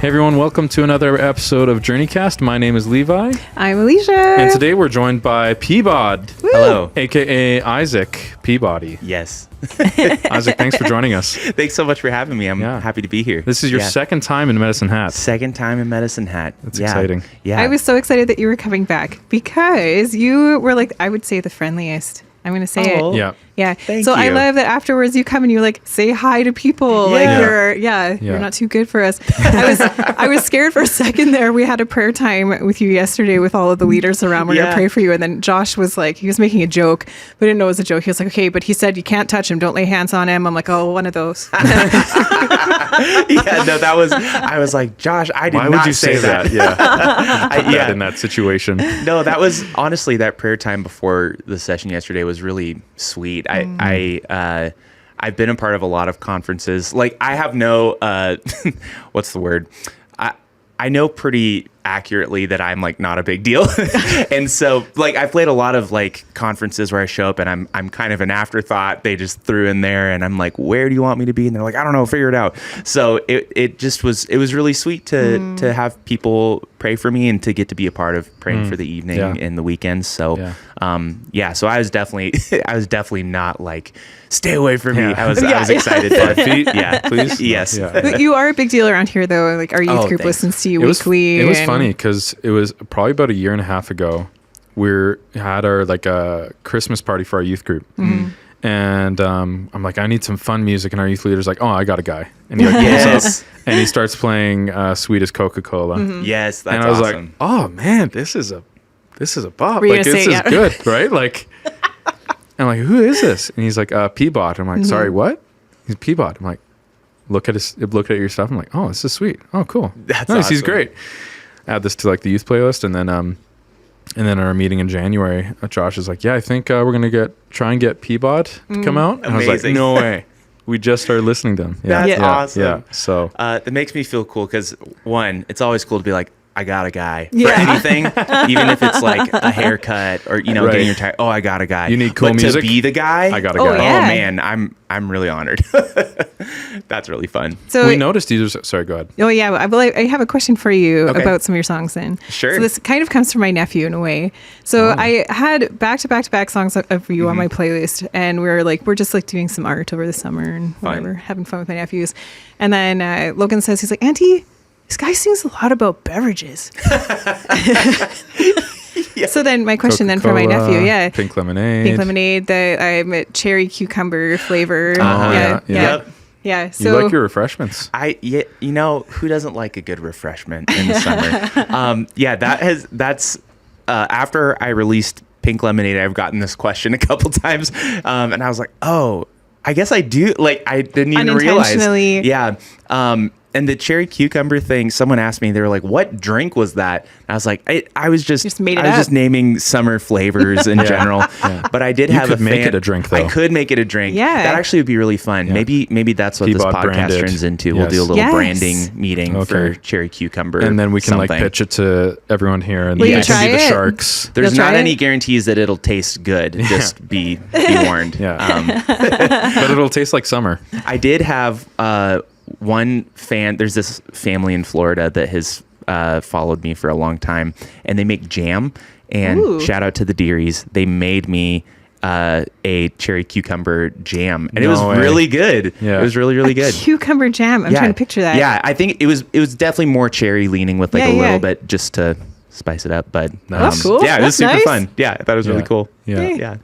Hey everyone, welcome to another episode of JourneyCast. My name is Levi. I'm Alicia. And today we're joined by Peabod. Woo! Hello. AKA Isaac Peabody. Yes. Isaac, thanks for joining us. Thanks so much for having me. I'm happy to be here. This is your second time in Medicine Hat. Second time in Medicine Hat. That's exciting. Yeah. I was so excited that you were coming back because you were like, I would say the friendliest. I'm going to say it. Yeah. Yeah. Thank so you. I love that afterwards you come and you like say hi to people. Like you're not too good for us. I was scared for a second there. We had a prayer time with you yesterday with all of the leaders around. We're going to pray for you. And then Josh was like, he was making a joke, but didn't know it was a joke. He was like, okay, but he said you can't touch him. Don't lay hands on him. I'm like, oh, one of those. I was like, Josh, I did Why not would you say that? Yeah. In that situation. No, that was honestly that prayer time before the session yesterday was really sweet. I've been a part of a lot of conferences. Like I have no, what's the word? I know pretty accurately that I'm like not a big deal. And so like I've played a lot of like conferences where I show up and I'm kind of an afterthought. They just threw in there and I'm like, where do you want me to be? And they're like, I don't know, figure it out. So it was really sweet to have people pray for me and to get to be a part of praying for the evening and the weekends. So so I was definitely not like, stay away from me. I was excited. 5 feet? Yeah, please. Yes. Yeah. But you are a big deal around here though. Like our youth group listens to you weekly. It was funny because it was probably about a year and a half ago. We had our like a Christmas party for our youth group. Mm-hmm. And I'm like, I need some fun music. And our youth leader's like, oh, I got a guy. And he like pulls up and he starts playing Sweet as Coca-Cola. Mm-hmm. Yes, that's awesome. And I was like, oh man, this is a bop. Were you Like this is good, right? Like, I'm like, who is this? And he's like, Peabod. I'm like, sorry, what? He's Peabod. I'm like, look at your stuff. I'm like, oh, this is sweet. Oh, cool. That's nice. awesome. He's great. Add this to like the youth playlist, and then at our meeting in January, Josh is like, yeah, I think we're gonna try and get Peabod to come out. And I was like, no way. We just started listening to him. Yeah. That's awesome. Yeah. So that makes me feel cool because one, it's always cool to be like, I got a guy for anything, even if it's like a haircut or getting your tire. Oh, I got a guy. You need cool but music. To be the guy, I got a guy. Oh yeah. man, I'm really honored. That's really fun. So we noticed you. Sorry, go ahead. Oh yeah, I have a question for you about some of your songs. Then Sure. So this kind of comes from my nephew in a way. So I had back songs of you on my playlist, and we're just like doing some art over the summer and whatever, having fun with my nephews. And then Logan says, he's like, Auntie, this guy sings a lot about beverages. So then my question then for my nephew, Pink lemonade, the cherry cucumber flavor. Yeah. So you like your refreshments. Who doesn't like a good refreshment in the summer? That's after I released Pink Lemonade, I've gotten this question a couple times, and I was like, oh, I guess I do. Like I didn't even realize. Yeah. And the cherry cucumber thing, someone asked me, they were like, what drink was that? And I was like, I was just naming summer flavors in general. Yeah. But I did make it a drink, though. I could make it a drink. Yeah. That actually would be really fun. Yeah. Maybe that's what Peabod this podcast branded. Turns into. Yes. We'll do a little branding meeting for cherry cucumber. And then we can like pitch it to everyone here. And will you try it? The sharks. There's not any guarantees that it'll taste good. Just be warned. Yeah. But it'll taste like summer. I did have one fan. There's this family in Florida that has followed me for a long time, and they make jam. And shout out to the Dearies. They made me a cherry cucumber jam, and it was really good. Yeah. It was really, really good. Cucumber jam. I'm trying to picture that. Yeah, I think it was definitely more cherry leaning with like a little bit just to spice it up. But that's cool. Yeah, it was super fun. Yeah, I thought it was really cool. Yeah.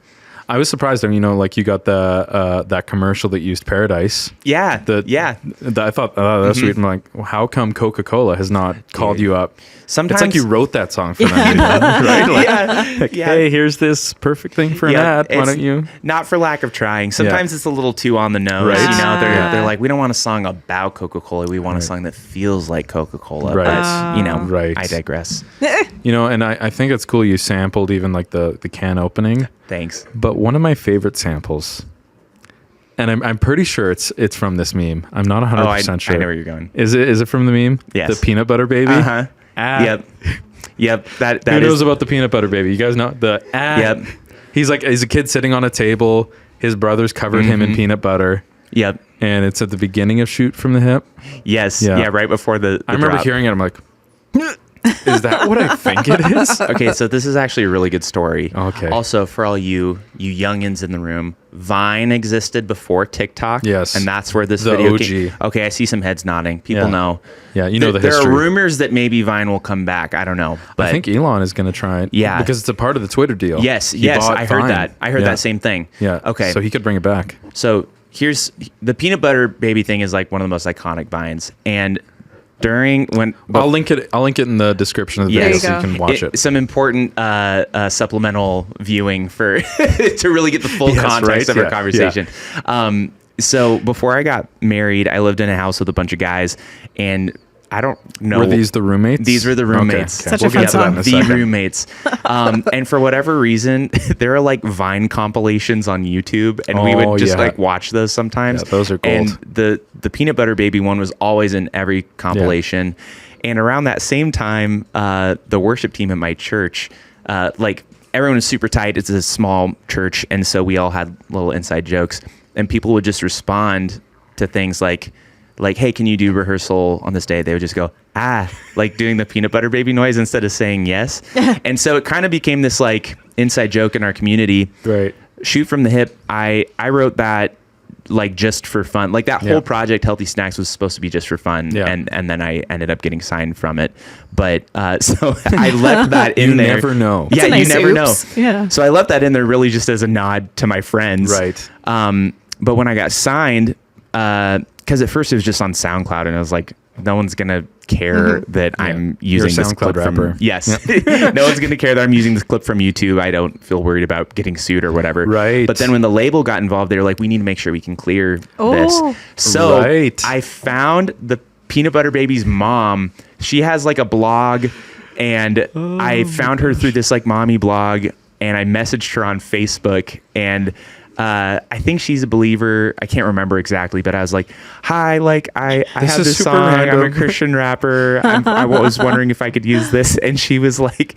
I was surprised. I mean, like you got the that commercial that used Paradise. Yeah. I thought, oh, that's sweet. I'm like, well, how come Coca-Cola has not called you up? Sometimes it's like you wrote that song for them, right? Like, hey, here's this perfect thing for an ad. Why don't you? Not for lack of trying. Sometimes it's a little too on the nose. Right. They're like, we don't want a song about Coca-Cola. We want a song that feels like Coca-Cola. Right. But, I digress. And I think it's cool you sampled even like the can opening. Thanks. But one of my favorite samples, and I'm pretty sure it's from this meme. I'm not 100% sure. I know where you're going. Is it from the meme? Yes. The peanut butter baby? Uh-huh. Yep. Who knows about the peanut butter baby? You guys know the Yep. He's a kid sitting on a table. His brothers covered him in peanut butter. Yep. and it's at the beginning of Shoot from the Hip. Yes. Yeah. Right before the I remember drop. hearing it. I'm like, is that what I think it is? Okay, so this is actually a really good story. Okay. Also, for all you youngins in the room, Vine existed before TikTok. Yes. And that's where this The video OG. came. Okay, I see some heads nodding. People know. Yeah, you know the There history. are rumors that maybe Vine will come back. I don't know. But I think Elon is going to try it. Yeah. Because it's a part of the Twitter deal. yes, He bought I heard Vine. that. I heard Yeah. that same thing. Yeah. Okay. So he could bring it back. So here's the peanut butter baby thing is like one of the most iconic Vines. And during when I'll link it in the description of the Yeah. video There so you you go. can watch it. some important supplemental viewing for to really get the full Yes, context right? of our Yeah, conversation. So before I got married, I lived in a house with a bunch of guys, and I don't know. Were these the roommates? These were the roommates. Okay. Such a We'll fun get to that in a song. The second. roommates. And for whatever reason, there are like Vine compilations on YouTube, and we Oh, would just yeah. like watch those sometimes. Yeah, those are gold. And the peanut butter baby one was always in every compilation. And around that same time, the worship team at my church, like everyone was super tight. It's a small church, and so we all had little inside jokes, and people would just respond to things like, hey, can you do rehearsal on this day? They would just go, like doing the peanut butter baby noise instead of saying yes. And so it kind of became this like inside joke in our community. Right. Shoot from the Hip. I wrote that like just for fun. Like that whole project, Healthy Snacks, was supposed to be just for fun. Yeah. And then I ended up getting signed from it. But so I left that in You there. never know. Yeah, That's a nice you never oops. know. Yeah. So I left that in there really just as a nod to my friends. Right. But when I got signed, because at first it was just on SoundCloud, and I was like, no one's gonna care that I'm You're a using this SoundCloud clip rapper. from. Yes, no one's gonna care that I'm using this clip from YouTube. I don't feel worried about getting sued or whatever. Right. But then when the label got involved, they were like, we need to make sure we can clear Oh. this. So Right. I found the Peanut Butter Baby's mom. She has like a blog, and I found her through this like mommy blog, and I messaged her on Facebook, and I think she's a believer. I can't remember exactly, but I was like, hi, like I This have is this super song. I'm a random. Christian rapper. I was wondering if I could use this. And she's like,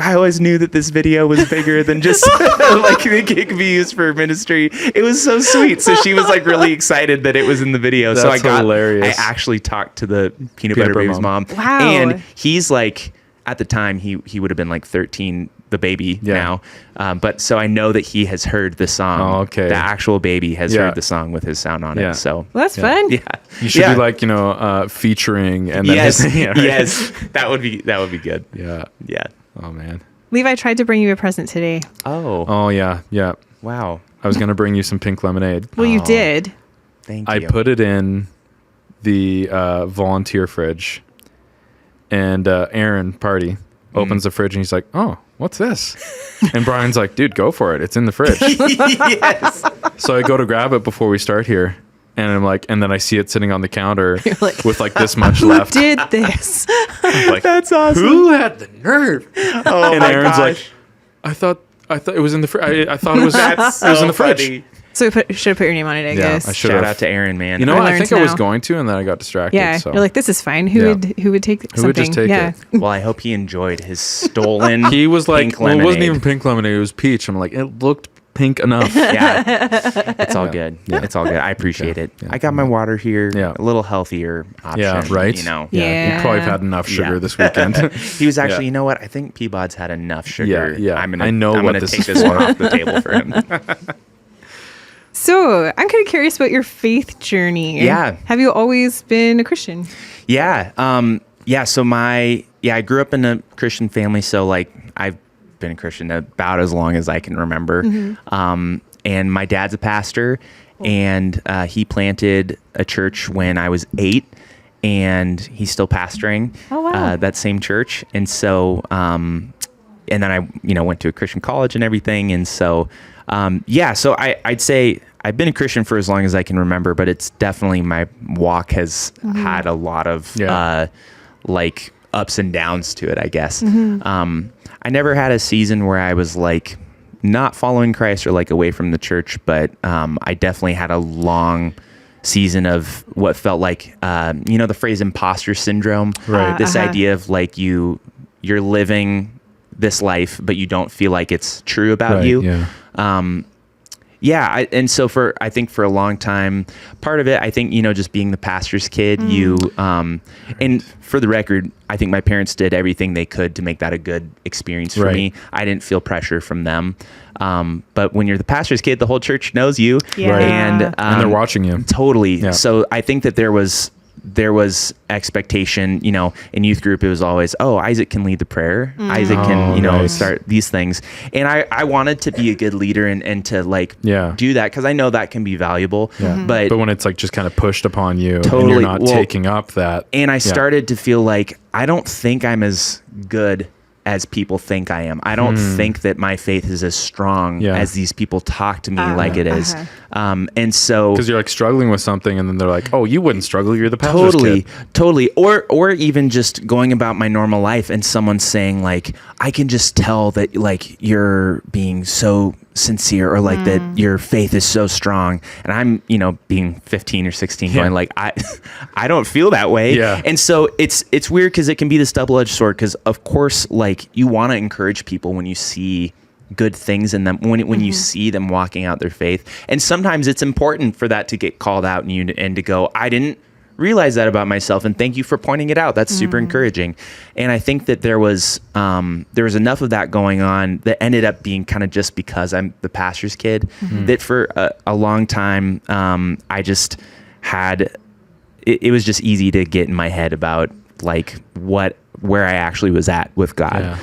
I always knew that this video was bigger than just like it could be used for ministry. It was so sweet. So she was like really excited that it was in the video. So That's hilarious. I actually talked to the Peanut Peanut Butter Butter Baby's mom. Wow. And he's like, at the time he would have been like 13, the baby now. But so I know that he has heard the song. Oh, okay. The actual baby has Yeah. heard the song with his sound on Yeah. it. So Well, that's fun. yeah. You should Yeah. be like, featuring and then Yes. yeah, right? Yes. That would be good. Yeah. Yeah. Oh man. Levi tried to bring you a present today. Oh. Oh yeah. Yeah. Wow. I was gonna bring you some pink lemonade. Well, you Oh. did. Thank I you. put it in the volunteer fridge, and Aaron Party opens the fridge and he's like, "Oh, what's this?" And Brian's like, "Dude, go for it. It's in the fridge." Yes. So I go to grab it before we start here, and I'm like, and then I see it sitting on the counter like, with like this much Who left. did this? Like, That's awesome. who had the nerve? Oh And my Aaron's gosh. like, I thought it was in the fridge. I thought it was That's it was in so the fridge. funny. So we should have put your name on it, I Yeah, guess. I should Shout have. out to Aaron, man. You know, I I learned think I was now. going to, and then I got distracted. Yeah. So. You're like, this is fine. Who would take Who something? would just take yeah. it? Well, I hope he enjoyed his stolen. He was like, pink well, it wasn't lemonade. even pink lemonade. It was peach. I'm like, it looked pink enough. Yeah, it's all good. Yeah. It's all good. I appreciate it. Yeah. I got my water here. Yeah. A little healthier option. Yeah, right. You know. Yeah. You probably have had enough sugar Yeah. this weekend. He was actually, Yeah. you know what? I think Peabod's had enough sugar. Yeah. I'm I know I'm what gonna this take is this for. one off the table for him. So I'm kind of curious about your faith journey. Yeah. Have you always been a Christian? Yeah. So I grew up in a Christian family. So like I've been a Christian about as long as I can remember. And my dad's a pastor, and he planted a church when I was 8, and he's still pastoring Oh, wow. that same church. And so, and then I, went to a Christian college and everything. And so, so I'd say I've been a Christian for as long as I can remember, but it's definitely my walk has had a lot of like ups and downs to it, I guess. I never had a season where I was like not following Christ or like away from the church, but I definitely had a long season of what felt like, the phrase imposter syndrome, Right. This idea of like you're living this life, but you don't feel like it's true about Right, you. yeah. Yeah. And so I think for a long time, part of it, I think, just being the pastor's kid, and for the record, I think my parents did everything they could to make that a good experience for me. I didn't feel pressure from them. But when you're the pastor's kid, the whole church knows you. Yeah. And they're watching you. Totally. Yeah. So I think that there was expectation, in youth group, it was always, Isaac can lead the prayer. Isaac can, start these things. And I wanted to be a good leader and to do that, because I know that can be valuable. Yeah. But when it's just kind of pushed upon you, totally, and you're not taking up that. And I started to feel like I don't think I'm as good as people think I am. I don't think that my faith is as strong as these people talk to me like it is. And so, because you're struggling with something, and then they're like, "Oh, you wouldn't struggle. You're the pastor's kid." Totally. Or even just going about my normal life, and someone saying I can just tell that you're being so sincere, or that your faith is so strong, and I'm being 15 or 16 going I don't feel that way. And so it's weird, because it can be this double-edged sword, because of course you want to encourage people when you see good things in them, when you see them walking out their faith, and sometimes it's important for that to get called out and to go, I didn't realize that about myself, and thank you for pointing it out. That's super encouraging. And I think that there was enough of that going on that ended up being kind of just because I'm the pastor's kid, that for a long time I just had it was just easy to get in my head about where I actually was at with God.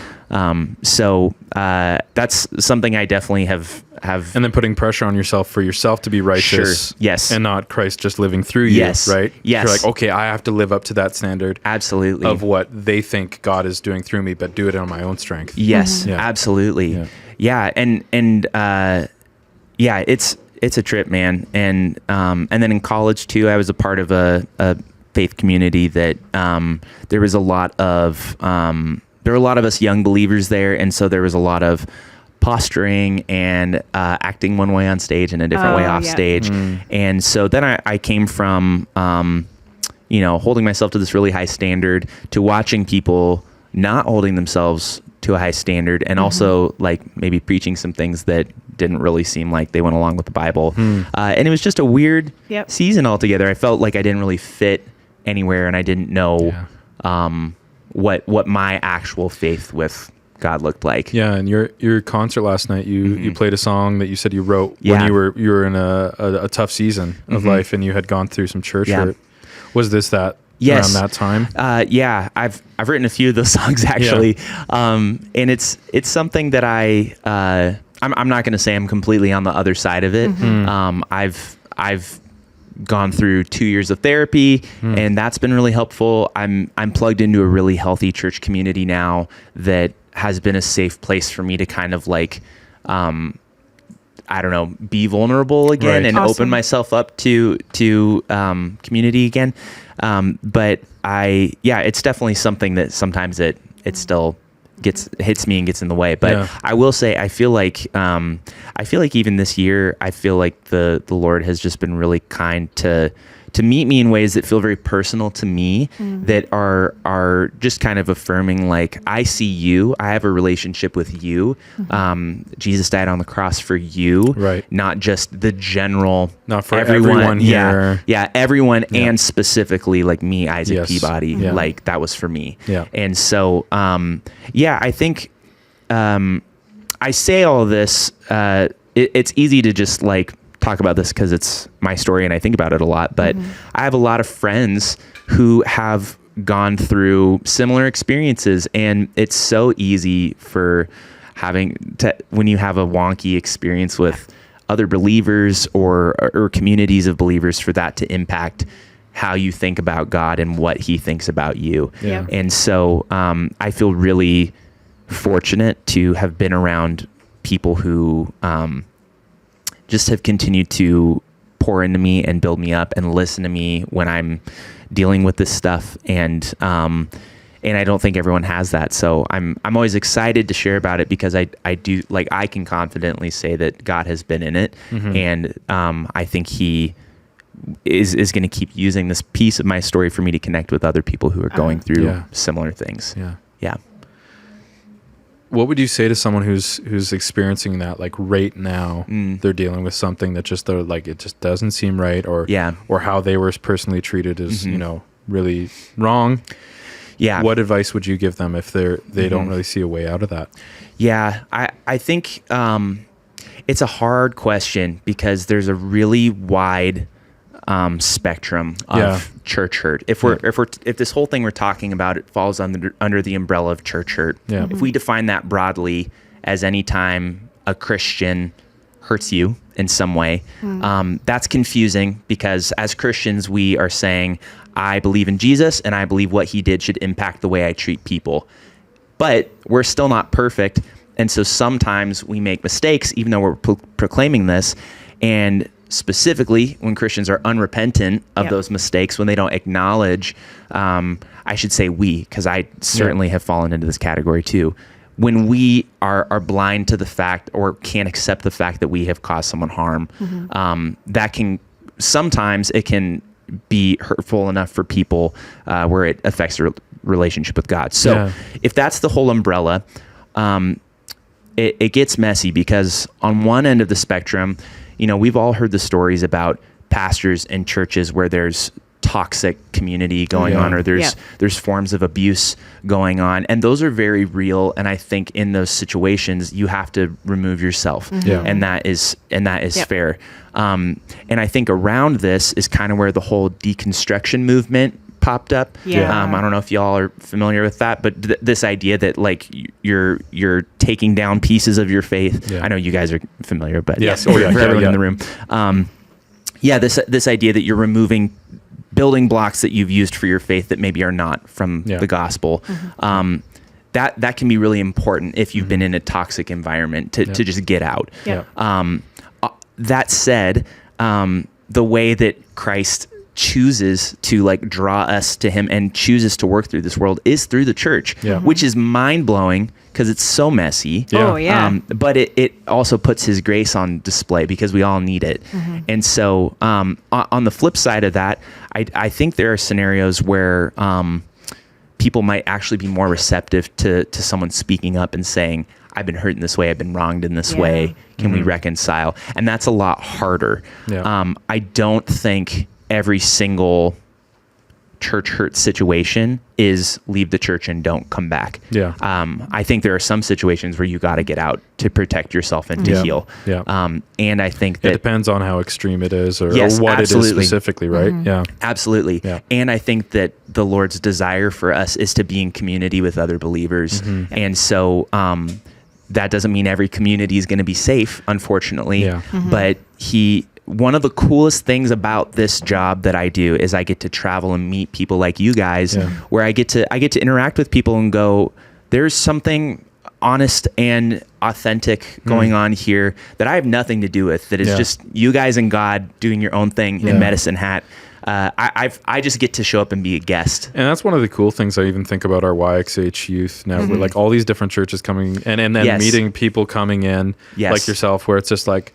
So that's something I definitely have. And then putting pressure on yourself for yourself to be righteous. Sure. Yes. And not Christ just living through you. Yes. Right? Yes. You're okay, I have to live up to that standard. Absolutely. Of what they think God is doing through me, but do it on my own strength. Yes. Absolutely. Yeah. And it's a trip, man. And then in college too, I was a part of a faith community that there was a lot of there were a lot of us young believers there, and so there was a lot of posturing and acting one way on stage and a different way off stage. And so then I came from holding myself to this really high standard to watching people not holding themselves to a high standard, and also maybe preaching some things that didn't really seem like they went along with the Bible. And it was just a weird season altogether. I felt like I didn't really fit anywhere, and I didn't know what my actual faith with God looked like. Yeah, and your concert last night, you played a song that you said you wrote when you were in a tough season of life, and you had gone through some church hurt. Was this around that time? I've written a few of those songs actually, and it's something that I'm not going to say I'm completely on the other side of it. I've gone through 2 years of therapy, and that's been really helpful. I'm plugged into a really healthy church community now that has been a safe place for me to kind of be vulnerable again and open myself up to community again. But it's definitely something that sometimes it still hits me and gets in the way. But I will say, I feel like even this year, I feel like the Lord has just been really kind to meet me in ways that feel very personal to me, that are just kind of affirming, I see you, I have a relationship with you. Jesus died on the cross for you, right? Not just the general, not for everyone here. Everyone, and specifically me, Isaac Peabody, that was for me. And so, I think I say all of this. It's easy to just talk about this because it's my story and I think about it a lot, but I have a lot of friends who have gone through similar experiences, and it's so easy for when you have a wonky experience with other believers or communities of believers, for that to impact how you think about God and what he thinks about you. And so I feel really fortunate to have been around people who just have continued to pour into me and build me up and listen to me when I'm dealing with this stuff. And I don't think everyone has that. So I'm always excited to share about it, because I do, I can confidently say that God has been in it. And I think he is going to keep using this piece of my story for me to connect with other people who are going through similar things. what would you say to someone who's experiencing that, like right now? They're dealing with something that just they're like, it just doesn't seem right, or how they were personally treated is really wrong. Yeah. What advice would you give them if they don't really see a way out of that? Yeah, I think it's a hard question because there's a really wide spectrum of church hurt. If this whole thing we're talking about, it falls under the umbrella of church hurt. Yeah. If we define that broadly as any time a Christian hurts you in some way, that's confusing because as Christians we are saying, I believe in Jesus and I believe what he did should impact the way I treat people. But we're still not perfect, and so sometimes we make mistakes even though we're proclaiming this. And specifically when Christians are unrepentant of those mistakes, when they don't acknowledge, I should say we, because I certainly have fallen into this category too. When we are blind to the fact or can't accept the fact that we have caused someone harm, that can sometimes it can be hurtful enough for people where it affects their relationship with God. So if that's the whole umbrella, it gets messy because on one end of the spectrum, we've all heard the stories about pastors and churches where there's toxic community going on, or there's forms of abuse going on, and those are very real. And I think in those situations you have to remove yourself, and that is fair. And I think around this is kind of where the whole deconstruction movement popped up. I don't know if y'all are familiar with that, but this idea that like you're taking down pieces of your faith. I know you guys are familiar, but for everyone in the room, this idea that you're removing building blocks that you've used for your faith that maybe are not from the gospel. That can be really important if you've been in a toxic environment to just get out. That said, the way that Christ chooses to like draw us to him and chooses to work through this world is through the church, which is mind-blowing because it's so messy. But it also puts his grace on display because we all need it. And so on the flip side of that, I think there are scenarios where people might actually be more receptive to someone speaking up and saying, I've been hurt in this way, I've been wronged in this way, can we reconcile? And that's a lot harder. I don't think every single church hurt situation is leave the church and don't come back. I think there are some situations where you got to get out to protect yourself and to heal. And I think that it depends on how extreme it is or what absolutely. It is specifically, right? Absolutely. And I think that the Lord's desire for us is to be in community with other believers. And so that doesn't mean every community is going to be safe, unfortunately, but one of the coolest things about this job that I do is I get to travel and meet people like you guys, where I get to interact with people and go, there's something honest and authentic going on here that I have nothing to do with, that is just you guys and God doing your own thing in Medicine Hat. I just get to show up and be a guest. And that's one of the cool things I even think about our YXH youth now. We're like all these different churches coming and then meeting people coming in like yourself, where it's just like,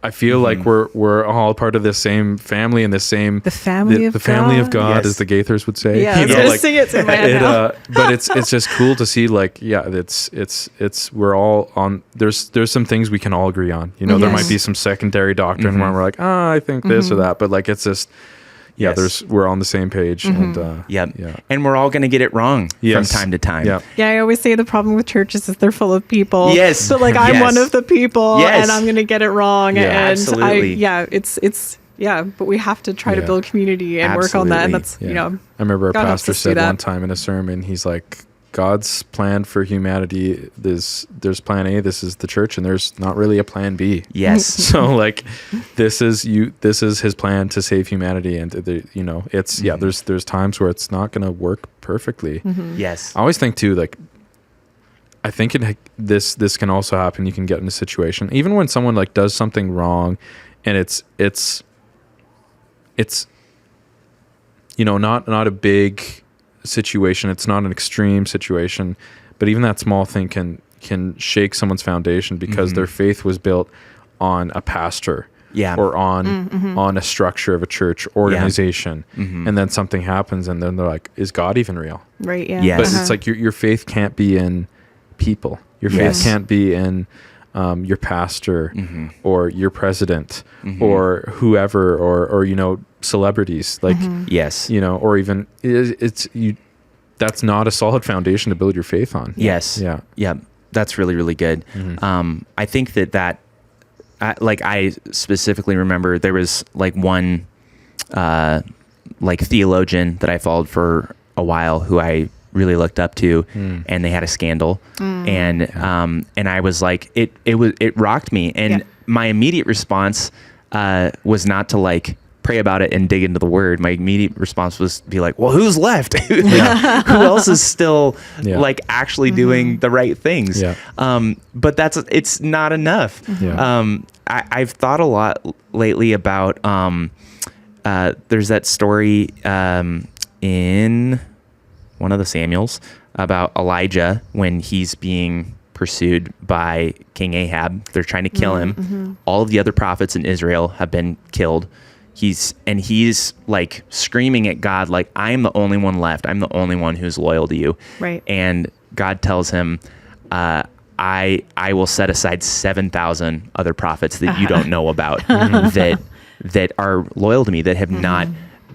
I feel like we're all part of this same family and the family of God, as the Gaithers would say. I was gonna sing it in my head now. But it's just cool to see, like, it's we're all on. There's some things we can all agree on. There might be some secondary doctrine where we're like, I think this or that, but like it's just. We're on the same page, and and we're all going to get it wrong from time to time. I always say the problem with churches is they're full of people. So like I'm one of the people, and I'm going to get it wrong. And absolutely. But we have to try to build community and work on that. And that's I remember our pastor said one time in a sermon, he's like, God's plan for humanity is there's plan A, this is the church, and there's not really a plan B. So like this is his plan to save humanity, and it's there's times where it's not going to work perfectly. I always think too, like I think this can also happen. You can get in a situation even when someone like does something wrong, and it's not a big situation, it's not an extreme situation, but even that small thing can shake someone's foundation because their faith was built on a pastor or on a structure of a church organization, and then something happens and then they're like, is God even real? But it's like your faith can't be in people. Your faith can't be in your pastor or your president or whoever or celebrities, like or even that's not a solid foundation to build your faith on. Yeah, that's really, really good. I think that I specifically remember there was like one like theologian that I followed for a while who I really looked up to, and they had a scandal, and I was like, it rocked me, and my immediate response was not to like pray about it and dig into the word. My immediate response was to be like, well, who's left? Who else is still like actually doing the right things? But it's not enough. I've thought a lot lately about there's that story in one of the Samuels about Elijah when he's being pursued by King Ahab. They're trying to kill him. All of the other prophets in Israel have been killed. He's like screaming at God, like, I am the only one left. I'm the only one who's loyal to you. Right. And God tells him, I will set aside 7,000 other prophets that you don't know about that are loyal to me, that have not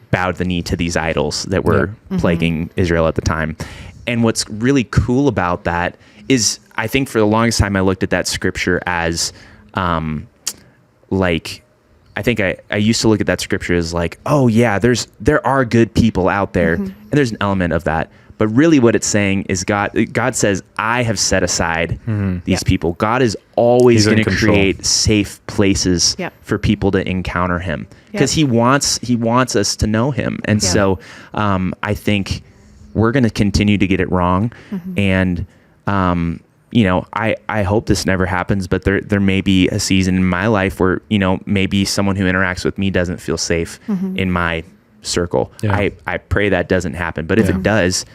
bowed the knee to these idols that were plaguing Israel at the time. And what's really cool about that is, I think for the longest time I looked at that scripture as like, I think I used to look at that scripture as like, oh yeah, there are good people out there, and there's an element of that. But really what it's saying is God says, I have set aside these people. God is always going to create safe places for people to encounter him, because he wants us to know him. And so I think we're going to continue to get it wrong. And I hope this never happens, but there may be a season in my life where, maybe someone who interacts with me doesn't feel safe in my circle. I pray that doesn't happen. But if it does,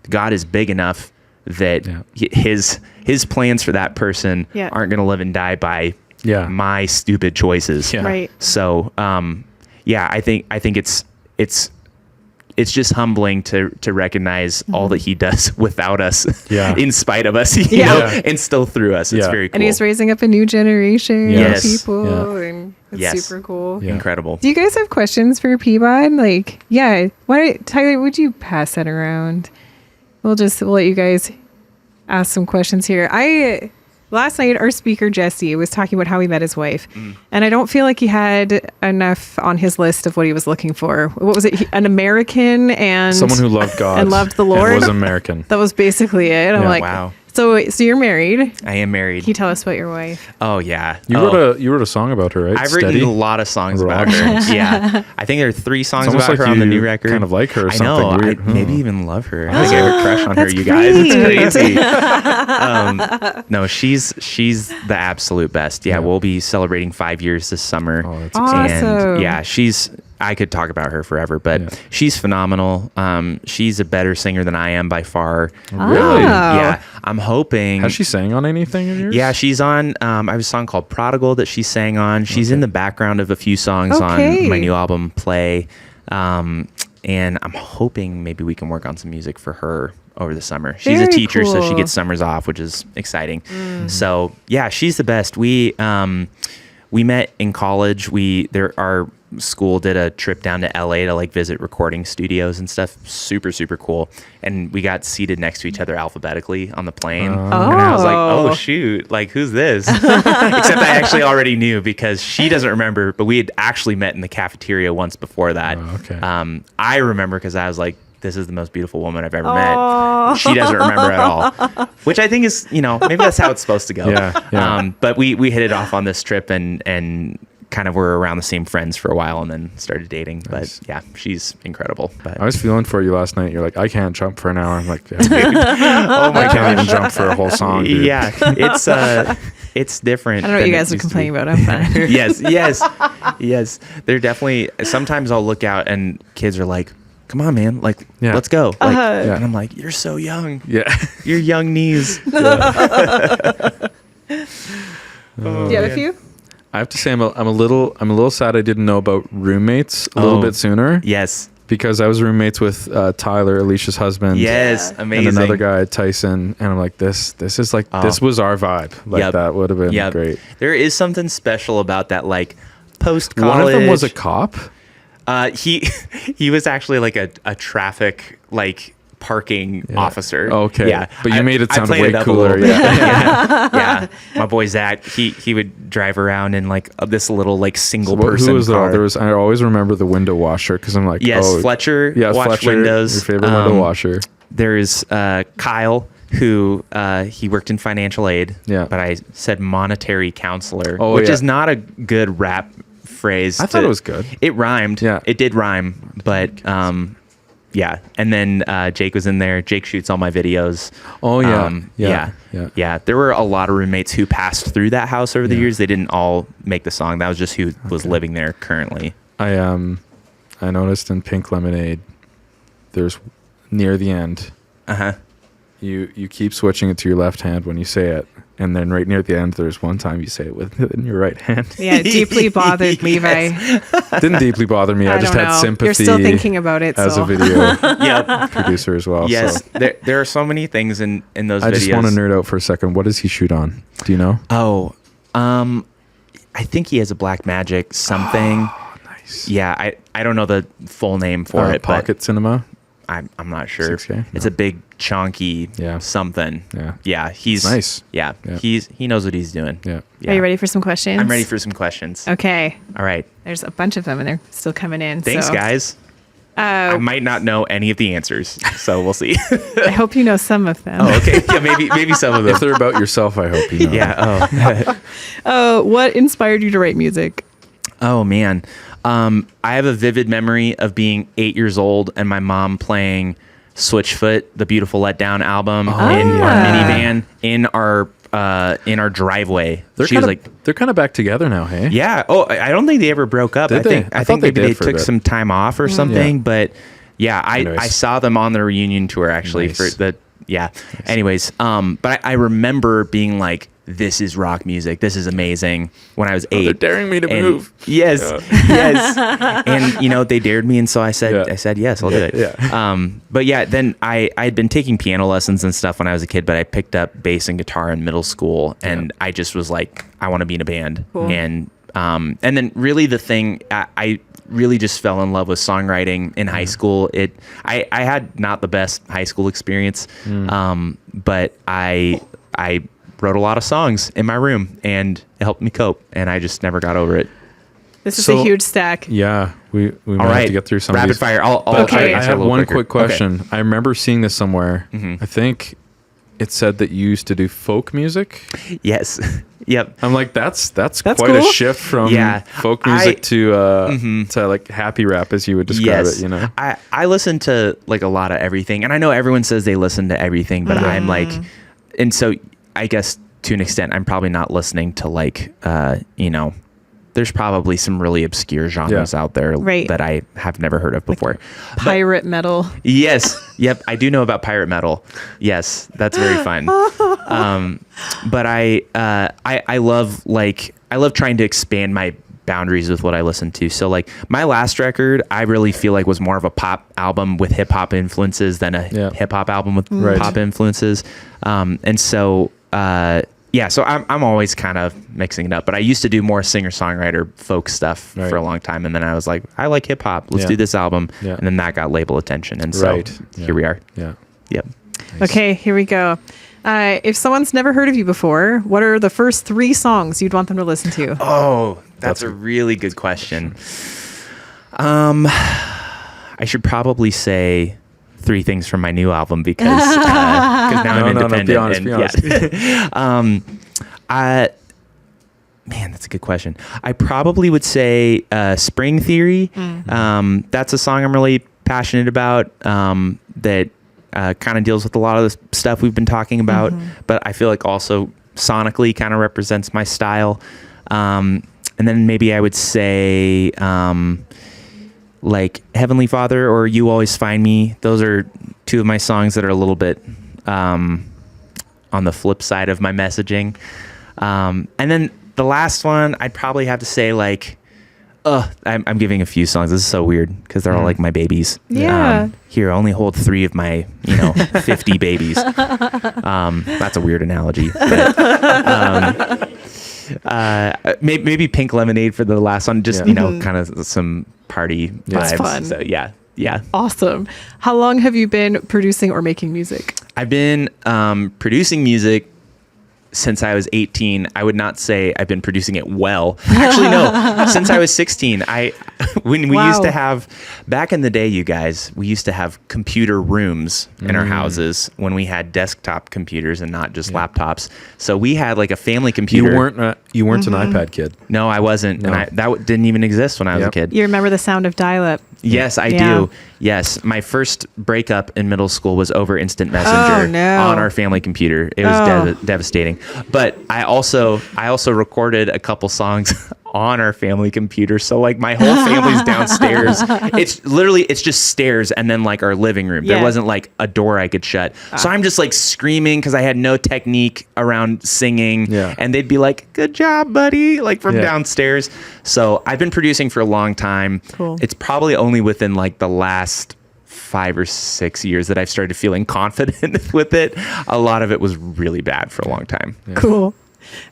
God is big enough that his plans for that person aren't going to live and die by my stupid choices. Right. So, I think it's just humbling to recognize all that he does without us, in spite of us, you know, and still through us. It's very cool. And he's raising up a new generation of people, and it's super cool. Incredible. Do you guys have questions for Peabod? Like, Tyler, would you pass that around? We'll let you guys ask some questions here. Last night, our speaker, Jesse, was talking about how he met his wife. And I don't feel like he had enough on his list of what he was looking for. What was it? An American and... someone who loved God. And loved the Lord. And was American. That was basically it. I'm like, wow. So you're married. I am married. Can you tell us about your wife? Oh, yeah. You wrote a song about her, right? I've written a lot of songs about her. Yeah. I think there are 3 songs about her on the new record. Kind of like her or I something know. weird. I maybe even love her. I think I have a crush on her, you guys. It's crazy. No, she's the absolute best. Yeah, we'll be celebrating 5 years this summer. Oh, that's exciting. And yeah, I could talk about her forever, but she's phenomenal. She's a better singer than I am by far. Really? Yeah. I'm hoping. Has she sang on anything of yours? Yeah, she's on. I have a song called Prodigal that she sang on. She's in the background of a few songs on my new album, Play. And I'm hoping maybe we can work on some music for her over the summer. She's a teacher, so she gets summers off, which is exciting. So yeah, she's the best. We met in college. Our school did a trip down to LA to like visit recording studios and stuff. Super, super cool. And we got seated next to each other alphabetically on the plane. And I was like, oh shoot, like who's this? Except I actually already knew, because she doesn't remember, but we had actually met in the cafeteria once before that. I remember because I was like, this is the most beautiful woman I've ever met. She doesn't remember at all, which I think is, maybe that's how it's supposed to go. But we hit it off on this trip and kind of were around the same friends for a while and then started dating. Nice. But yeah, she's incredible. But I was feeling for you last night. You're like, I can't jump for an hour. I'm like, dude, I can't even jump for a whole song, dude. Yeah, it's different. I don't know what you guys are complaining about. I'm fine. Yes. They're definitely, sometimes I'll look out and kids are like, come on, man, like, let's go. Like, and I'm like, you're so young. Yeah. Your young knees. Do you have a few? I have to say, I'm a little sad I didn't know about roommates a little bit sooner. Yes. because I was roommates with Tyler, Alicia's husband. Yes, amazing. And another guy, Tyson. And I'm like, this is like, this was our vibe. Like, that would have been great. There is something special about that, like, post-college. One of them was a cop. He was actually like a traffic, like, parking officer. Okay. Yeah. But you made it sound way up cooler. Yeah. My boy Zach, he would drive around in like this little like single person Who was car. I always remember the window washer because I'm like, Fletcher. Yeah, washed Fletcher, windows. your favorite window washer. There's Kyle, who he worked in financial aid. Yeah. But I said monetary counselor, which is not a good rap phrase. I thought it was good. It rhymed. Yeah. It did rhyme, but yeah. And then Jake was in there. Jake shoots all my videos. Oh, yeah. Yeah. There were a lot of roommates who passed through that house over the years. They didn't all make the song. That was just who was living there currently. I noticed in Pink Lemonade, there's near the end. You keep switching it to your left hand when you say it. And then right near the end, there's one time you say it within your right hand. Yeah, it deeply bothered Levi. Didn't deeply bother me. I just had sympathy. You're still thinking about it. As a video producer as well. Yes, so. there are so many things in those videos. I just want to nerd out for a second. What does he shoot on? Do you know? Oh, I think he has a Black Magic something. Oh, nice. Yeah, I don't know the full name for it. Pocket Cinema? I'm not sure. 6K? No. It's a big chunky something. Yeah, he's nice. Yeah, he knows what he's doing. Yeah. Are you ready for some questions? I'm ready for some questions. Okay. All right. There's a bunch of them and they're still coming in. Thanks, guys. I might not know any of the answers, so we'll see. I hope you know some of them. Oh, okay. Yeah, maybe some of them. If they're about yourself, I hope you know. Yeah. What inspired you to write music? Oh, man. I have a vivid memory of being 8 years old and my mom playing Switchfoot, the Beautiful Letdown album, in our minivan in our driveway. They're kind of back together now, hey? Yeah. Oh, I don't think they ever broke up. Did they? I think maybe they took a some time off or something. Yeah. But yeah, I saw them on the reunion tour actually for the Nice. Anyways, but I remember being like, this is rock music. This is amazing. When I was 8, they're daring me to move. Yes, and they dared me, and so I said yes, I'll do it. Yeah. But yeah, then I'd been taking piano lessons and stuff when I was a kid, but I picked up bass and guitar in middle school, and I just was like, I want to be in a band. Cool. And then really the thing I really just fell in love with songwriting in high school. I had not the best high school experience, but I wrote a lot of songs in my room and it helped me cope, and I just never got over it. This is a huge stack. Yeah, we might have to get through some rapid of these. fire. I'll try to answer I have a little one quicker. quick question. Okay. I remember seeing this somewhere. I think it said that you used to do folk music. Yes. Yep. I'm like, that's quite cool. a shift from folk music to like happy rap, as you would describe it. You know, I listen to like a lot of everything, and I know everyone says they listen to everything, but I'm like, and so I guess to an extent, I'm probably not listening to like, there's probably some really obscure genres out there that I have never heard of before. Like pirate metal. Yes. Yep. I do know about pirate metal. Yes. That's very fun. But I love trying to expand my boundaries with what I listen to. So like my last record, I really feel like was more of a pop album with hip hop influences than a hip hop album with pop influences. And so, so I'm always kind of mixing it up, but I used to do more singer-songwriter folk stuff for a long time. And then I was like, I like hip hop. Let's do this album. Yeah. And then that got label attention. And so here we are. Yeah. Yep. Nice. Okay, here we go. If someone's never heard of you before, what are the first 3 songs you'd want them to listen to? Oh, that's a really good question. I should probably say 3 things from my new album because now I'm independent. Be honest. Man, that's a good question. I probably would say Spring Theory. That's a song I'm really passionate about that kind of deals with a lot of the stuff we've been talking about, but I feel like also sonically kind of represents my style. And then maybe I would say like Heavenly Father or You Always Find Me. Those are 2 of my songs that are a little bit on the flip side of my messaging. And then the last one, I'd probably have to say like I'm giving a few songs. This is so weird because they're all like my babies. Yeah. Here, only hold 3 of my, 50 babies. That's a weird analogy. But, maybe Pink Lemonade for the last one. Just, kind of some party vibes. Fun. So yeah. Awesome. How long have you been producing or making music? I've been producing music since I was 18. I would not say I've been producing it well. Actually, no. Since I was 16, when we used to have, back in the day, you guys, we used to have computer rooms in our houses when we had desktop computers and not just laptops. So we had like a family computer. You weren't an iPad kid. No, I wasn't. No. And that didn't even exist when I was a kid. You remember the sound of dial-up? Yes, I do. Yes. My first breakup in middle school was over Instant Messenger on our family computer. It was devastating. But I also recorded a couple songs on our family computer. So like my whole family's downstairs. It's just stairs and then like our living room. There wasn't like a door I could shut. So I'm just like screaming because I had no technique around singing. Yeah. And they'd be like, "Good job, buddy," like from downstairs. So I've been producing for a long time. Cool. It's probably only within like the last 5 or 6 years that I've started feeling confident with it. A lot of it was really bad for a long time. Yeah. Cool.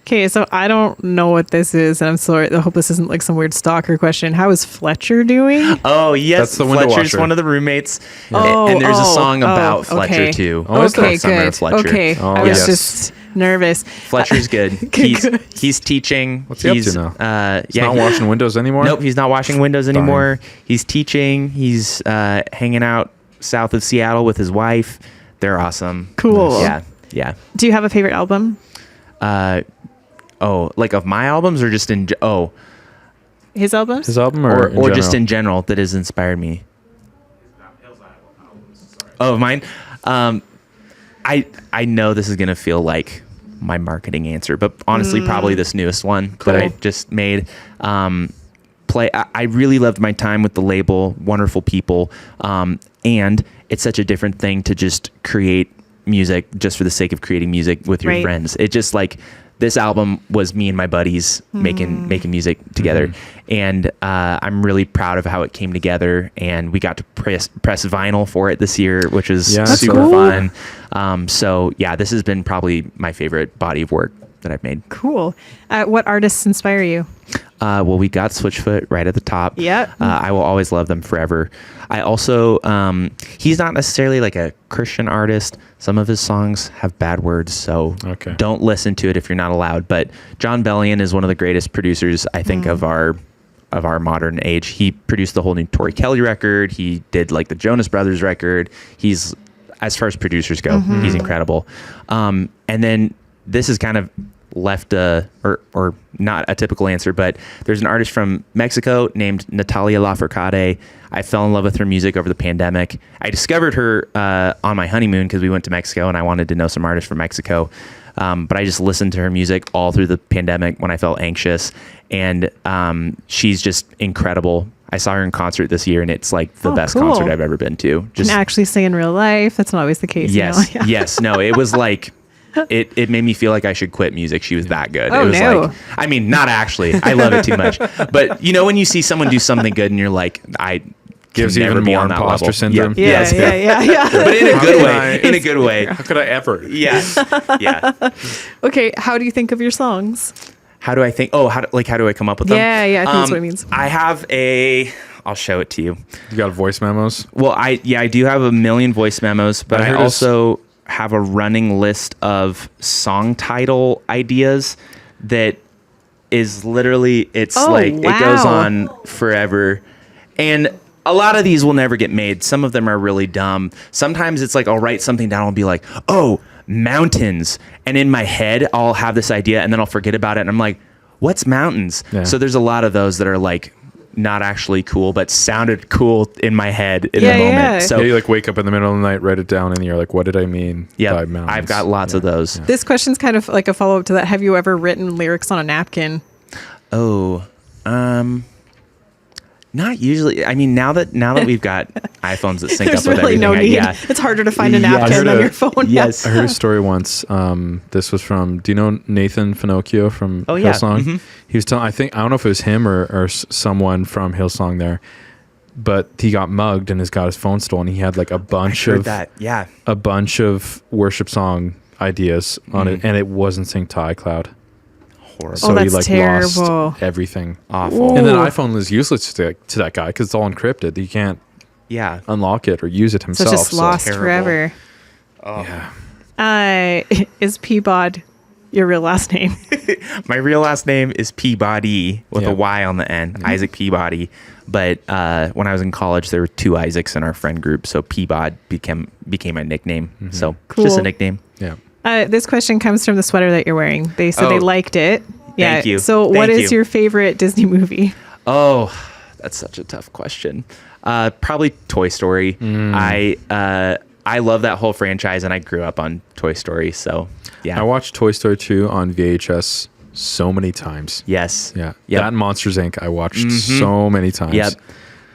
Okay, so I don't know what this is, and I'm sorry. I hope this isn't like some weird stalker question. How is Fletcher doing? Oh, yes. That's the window Fletcher's washer. one of the roommates. And there's a song about Fletcher, too. Okay, Summer good. Fletcher. Okay, I was just nervous. Fletcher's good. He's teaching. What's he up to now? He's not washing windows anymore? Nope, he's not washing windows anymore. He's teaching. He's hanging out south of Seattle with his wife. They're awesome. Cool. Yeah. Do you have a favorite album? Like of my albums or just in his albums? His album or just in general that has inspired me? Oh, mine. I know this is gonna feel like my marketing answer, but honestly, probably this newest one that I just made. I really loved my time with the label. Wonderful people, and it's such a different thing to just create music just for the sake of creating music with your friends. It just like this album was me and my buddies making music together, and I'm really proud of how it came together. And we got to press vinyl for it this year, which was super fun. So yeah, this has been probably my favorite body of work that I've made. Cool. What artists inspire you? Well, we got Switchfoot right at the top. Yep. I will always love them forever. I also, he's not necessarily like a Christian artist. Some of his songs have bad words, so don't listen to it if you're not allowed. But John Bellion is one of the greatest producers, I think, of our modern age. He produced the whole new Tori Kelly record. He did like the Jonas Brothers record. He's, as far as producers go, he's incredible. And then this is kind of left or not a typical answer, but there's an artist from Mexico named Natalia Lafourcade. I fell in love with her music over the pandemic. I discovered her on my honeymoon because we went to Mexico and I wanted to know some artists from Mexico. But I just listened to her music all through the pandemic when I felt anxious, and she's just incredible. I saw her in concert this year, and it's like the best concert I've ever been to. Just can actually sing in real life. That's not always the case. Yes, you know? yes. No, it was like it made me feel like I should quit music. She was that good. Oh, it was no. like, I mean, not actually. I love it too much. But you know, when you see someone do something good, and you're like, gives you even more imposter syndrome. Yeah. But in a good way. In a good way. How could I ever? Yeah. Okay. How do you think of your songs? How do I think? Oh, how do I come up with them? Yeah. I think that's what it means. I have I'll show it to you. You got voice memos? Well, I do have a million voice memos, but I also have a running list of song title ideas that is literally, it goes on forever. And a lot of these will never get made. Some of them are really dumb. Sometimes it's like I'll write something down and I'll be like, oh, mountains. And in my head, I'll have this idea and then I'll forget about it. And I'm like, what's mountains? Yeah. So there's a lot of those that are like not actually cool, but sounded cool in my head in the moment. Yeah. So you like wake up in the middle of the night, write it down, and you're like, what did I mean by mountains? I've got lots of those. Yeah. This question's kind of like a follow-up to that. Have you ever written lyrics on a napkin? Oh, Not usually. I mean, now that we've got iPhones that sync There's up with really everything, no need. yeah. It's harder to find a Yeah, I napkin heard on a- your phone. Yes. I heard a story once. This was from, do you know Nathan Finocchio from Oh, yeah. Hillsong? Mhm. He was telling, I don't know if it was him or someone from Hillsong there, but he got mugged and has got his phone stolen. He had like a bunch heard of that. Yeah. a bunch of worship song ideas on it, and it wasn't synced to iCloud. Horrible. So he that's like terrible. lost everything. Awful. And then Ooh. iPhone is useless to that guy because it's all encrypted. He can't Yeah. unlock it or use it So himself. it's just lost terrible. forever. Yeah. Is Peabod your real last name? My real last name is Peabody with Yeah. a Y on the end, Isaac Peabody. But when I was in college, there were 2 Isaacs in our friend group, so Peabod became my nickname. So Cool. just a nickname. Yeah. This question comes from the sweater that you're wearing. They said they Oh. liked it. Yeah. Thank you. So what Thank is you. your favorite Disney movie? Oh, that's such a tough question. Probably Toy Story. I love that whole franchise, and I grew up on Toy Story. So yeah. I watched Toy Story 2 on VHS so many times. Yes. Yeah. Yep. That and Monsters Inc. I watched so many times. Yep.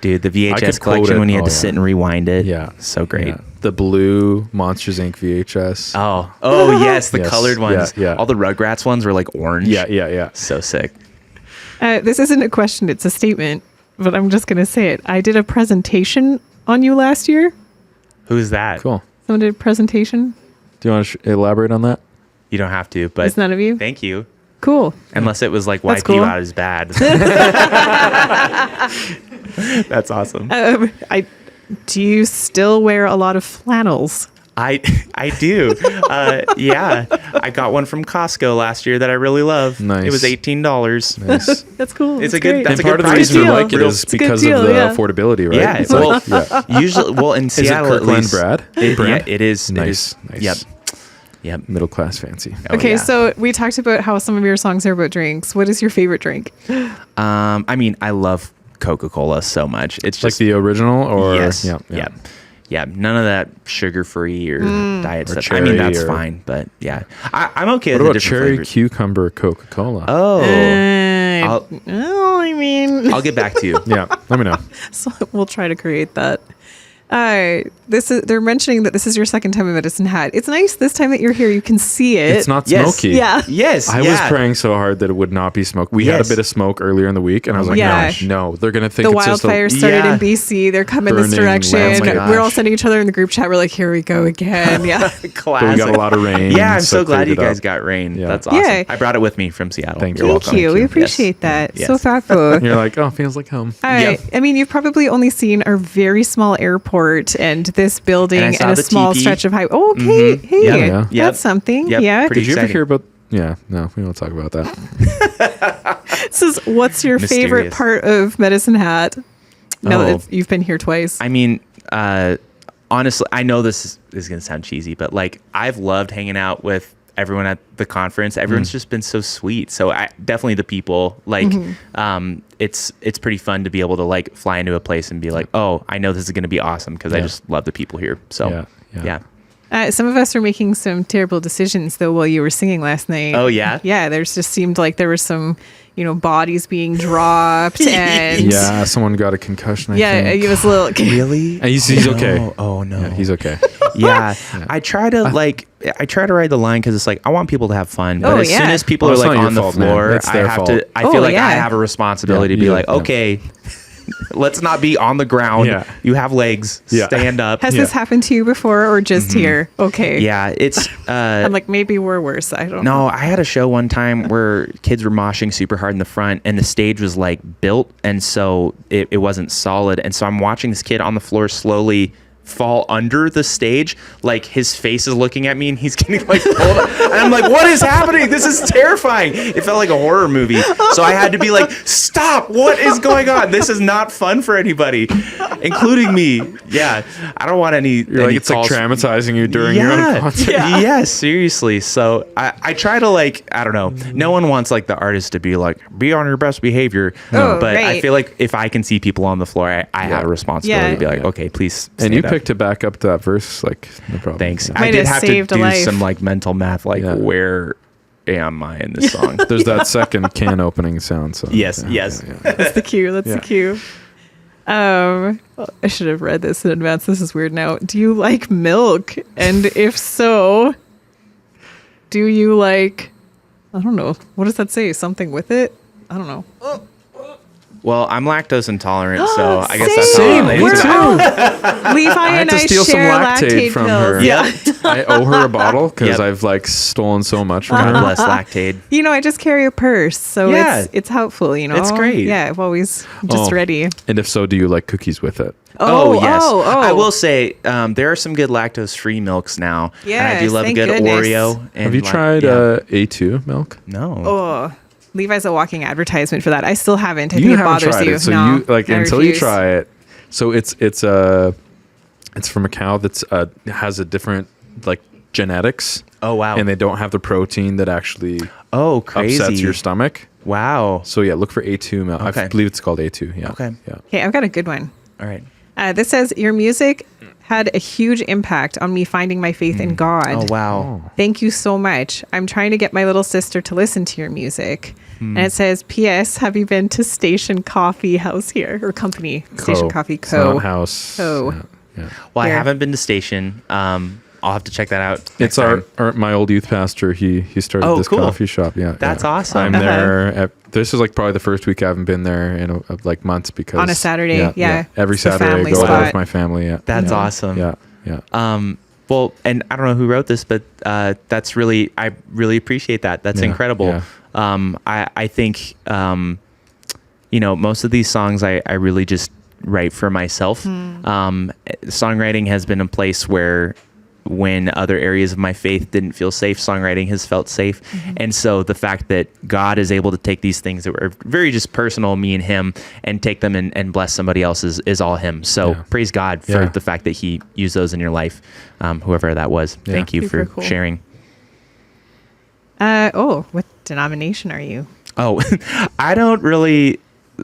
Dude, the I could VHS quote collection it. when you had Oh, to yeah. sit and rewind it. Yeah. So great. Yeah. The blue Monsters Inc. VHS. Oh yes, the Yes. colored ones. Yeah, yeah. All the Rugrats ones were like orange. Yeah. So sick. This isn't a question, it's a statement, but I'm just going to say it. I did a presentation on you last year. Who's that? Cool. Someone did a presentation. Do you want to elaborate on that? You don't have to, but It's none of you? thank you. Cool. Unless it was like why That's cool. Peabody is bad. That's awesome. Do you still wear a lot of flannels? I do. Yeah. I got one from Costco last year that I really love. Nice. It was $18. Nice. That's cool. It's That's a good- great. that's And a part of the price reason we deal. like it is It's a good because deal, of the yeah. affordability, right? Yeah. It's Well, like- yeah. usually, well, in Seattle at Kirkland least. Brad? Yeah, Brand? it is. Nice. It is. Nice. Yep. Middle class fancy. Oh, Okay, yeah. so we talked about how some of your songs are about drinks. What is your favorite drink? I mean, I love Coca-Cola so much. It's Like just the original or yes. yeah. Yeah. None of that sugar-free or diet Or stuff. I mean, cherry that's or- fine, but yeah, I'm okay What with the about different cherry flavors. cucumber Coca-Cola? Oh, I mean, I'll get back to you. Yeah, let me know. so we'll try to create that. They're mentioning that this is your second time at Medicine Hat. It's nice this time that you're here. You can see it. It's not Yes. smoky. Yeah. Yes, I was praying so hard that it would not be smoke. We had a Yes. bit of smoke earlier in the week, and I was like, Yeah. no, they're gonna think The it's just wildfires started Yeah. in BC. They're coming this Burning direction. lands. Oh my gosh. We're all sending each other in the group chat. We're like, here we go again. Yeah. Classic. But we got a lot of rain. Yeah, I'm so glad cleared you it guys up. got rain. Yeah. That's awesome. Yeah. I brought it with me from Seattle. Thank You're you. welcome. Thank you. We Yes. appreciate that. Yes. So thoughtful. And you're like, oh, feels like home. I mean, you've probably only seen our very small airport and this building And I and, saw a the small tiki. stretch of highway. Oh, okay. Mhm. Hey, Yep. Yeah. that's Yep. something. Yep. Yeah. Pretty Did you ever exciting. hear about? Yeah, no, we don't talk about that. This is what's your favorite Mysterious. part of Medicine Hat? Now Oh. that you've been here twice. I mean, honestly, I know this is going to sound cheesy, but like I've loved hanging out with everyone at the conference. Everyone's just been so sweet. So I definitely the people like, it's pretty fun to be able to like fly into a place and be like, oh, I know this is going to be awesome because I Yeah. just love the people here. So Yeah. Some of us are making some terrible decisions though while you were singing last night. Oh, yeah? Yeah, there's just seemed like there was some, bodies being dropped and Yeah, someone got a concussion. I yeah, think. it was a little really, And he's okay. No. Oh no, Yeah, he's okay. Yeah, I try to ride the line because it's like I want people to have fun, but Oh, as soon yeah. as people Well, are it's like not your on the fault, man. floor, It's I their have fault. to. I Oh, feel like I yeah. have a responsibility Yeah, to be you- like, yeah. okay, let's not be on the ground. Yeah. You have legs. Yeah. Stand up. Has this happened to you before or just here? Okay. Yeah, it's. I'm like, maybe we're worse. I don't know. No, I had a show one time where kids were moshing super hard in the front and the stage was like built and so it wasn't solid. And so I'm watching this kid on the floor slowly fall under the stage, like his face is looking at me and he's getting like pulled up. And I'm like, what is happening? This is terrifying. It felt like a horror movie. So I had to be like, stop, what is going on? This is not fun for anybody, including me. Yeah, I don't want any. You're like, it's like traumatizing you during your own concert. Yeah, seriously. So I try to like, I don't know. No one wants like the artist to be like, be on your best behavior. Oh, but I right. feel like if I can see people on the floor, I have a responsibility Yeah. to be like, okay, please. And you stand up. picked it back up to that verse, like no problem. Thanks. Yeah. I Might did have have to saved a do life. some like mental math, like Yeah. where am I in this song? There's that second can opening sound. So Yes, yeah, yes. yeah, yeah. That's the cue. That's Yeah. the cue. I should have read this in advance. This is weird now. Do you like milk? And if so, do you like, I don't know. What does that say? Something with it? I don't know. Well, I'm lactose intolerant, so I guess that's Same, how me relates to too. Levi and I steal some share lactate lactate from pills. her. Yeah. I owe her a bottle because Yep. I've like stolen so much from God her. bless Lactaid. You know, I just carry a purse, so Yeah. it's helpful, you know. It's great. Yeah, I'm always just Oh. ready. And if so, do you like cookies with it? Oh, yes. I will say there are some good lactose-free milks now. And I do Yes, love a thank good goodness. Oreo. And Have you like- tried yeah. A2 milk? No. Oh, Levi's a walking advertisement for that. I still haven't. I think You it haven't bothers tried you. it, so no, you like I until you refuse. try it. So it's from a cow that's has a different like genetics. Oh, wow. And they don't have the protein that actually Oh, crazy. upsets your stomach. Wow. So yeah, look for A2 milk. Okay. I believe it's called A2. Yeah. Okay. Yeah. Okay, I've got a good one. All right. This says your music had a huge impact on me finding my faith in God. Oh, wow. Thank you so much. I'm trying to get my little sister to listen to your music. And it says, P.S. Have you been to Station Coffee House here or Company? Station Coffee It's not Co. house. Co. Yeah. Well, I Here. haven't been to Station. I'll have to check that out. It's next time. my old youth pastor. He started Oh, this cool. coffee shop. Yeah. That's yeah. awesome. I'm there. This is like probably the first week I haven't been there in like months because On a Saturday, yeah. Every It's the Saturday I family go there spot. with my family. Yeah. That's yeah. awesome. Yeah. Yeah. Well, and I don't know who wrote this, but I really appreciate that. That's Yeah, incredible. yeah. I think, most of these songs I really just write for myself. Songwriting has been a place where when other areas of my faith didn't feel safe, songwriting has felt safe. And so the fact that God is able to take these things that were very just personal, me and him, and take them and bless somebody else is all him. So Yeah. praise God for Yeah. the fact that he used those in your life, whoever that was. Yeah. Thank you Super for cool. sharing. What denomination are you? Oh, I don't really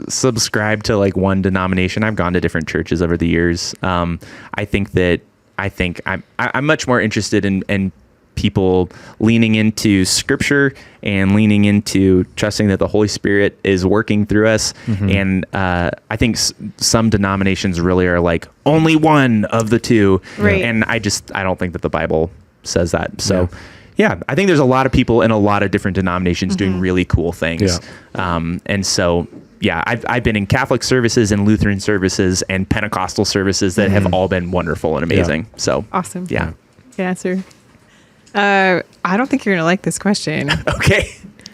subscribe to like one denomination. I've gone to different churches over the years. I think I'm much more interested in people leaning into scripture and leaning into trusting that the Holy Spirit is working through us. And I think some denominations really are like only one of the two. Right. And I don't think that the Bible says that. So yeah, I think there's a lot of people in a lot of different denominations doing really cool things. And so, yeah, I've been in Catholic services and Lutheran services and Pentecostal services that have all been wonderful and amazing. So Awesome. yeah. Good answer. I don't think you're going to like this question. Okay.